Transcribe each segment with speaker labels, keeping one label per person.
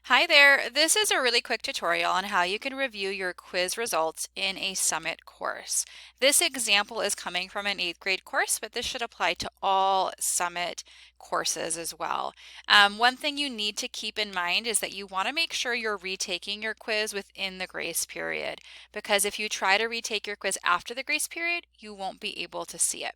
Speaker 1: Hi there. This is a really quick tutorial on how you can review your quiz results in a Summit course. This example is coming from an 8th grade course, but this should apply to all Summit courses as well. One thing you need to keep in mind is that you want to make sure you're retaking your quiz within the grace period, because if you try to retake your quiz after the grace period, you won't be able to see it.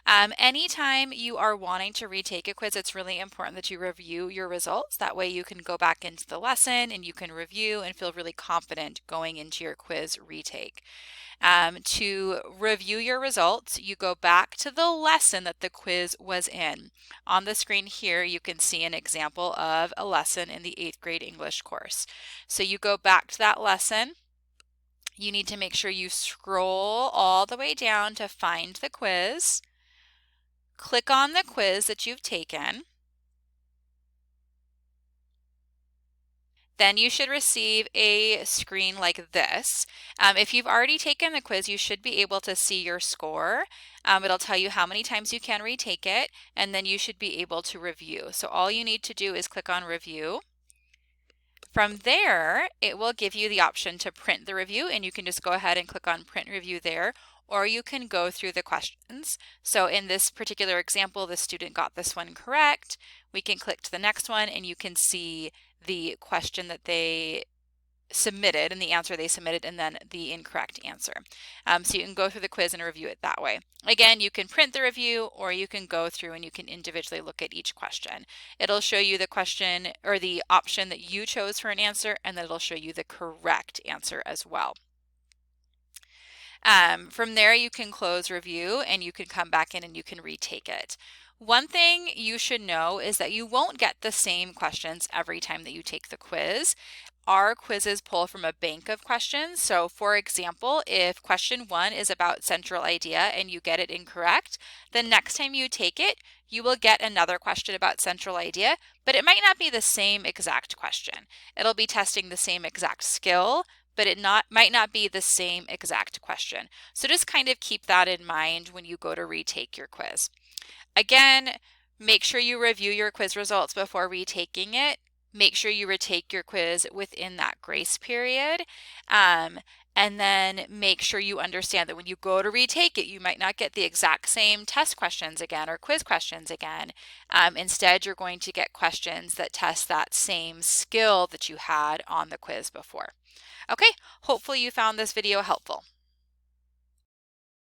Speaker 1: Anytime you are wanting to retake a quiz, it's really important that you review your results. That way you can go back into the lesson and you can review and feel really confident going into your quiz retake. To review your results, you go back to the lesson that the quiz was in. On the screen here, you can see an example of a lesson in the 8th grade English course. So you go back to that lesson. You need to make sure you scroll all the way down to find the quiz. Click on the quiz that you've taken. Then you should receive a screen like this. If you've already taken the quiz, you should be able to see your score. It'll tell you how many times you can retake it, and then you should be able to review. So all you need to do is click on review. From there, it will give you the option to print the review, and you can just go ahead and click on print review there, or you can go through the questions. So in this particular example, the student got this one correct. We can click to the next one and you can see the question that they submitted and the answer they submitted and then the incorrect answer. So you can go through the quiz and review it that way. Again, you can print the review or you can go through and you can individually look at each question. It'll show you the question or the option that you chose for an answer, and then it'll show you the correct answer as well. From there, you can close review and you can come back in and you can retake it. One thing you should know is that you won't get the same questions every time that you take the quiz. Our quizzes pull from a bank of questions. So for example, if question 1 is about central idea and you get it incorrect, the next time you take it, you will get another question about central idea, but it might not be the same exact question. It'll be testing the same exact skill, but might not be the same exact question. So just kind of keep that in mind when you go to retake your quiz. Again, make sure you review your quiz results before retaking it. Make sure you retake your quiz within that grace period. And then make sure you understand that when you go to retake it, you might not get the exact same test questions again or quiz questions again. Instead, you're going to get questions that test that same skill that you had on the quiz before. Okay, hopefully you found this video helpful.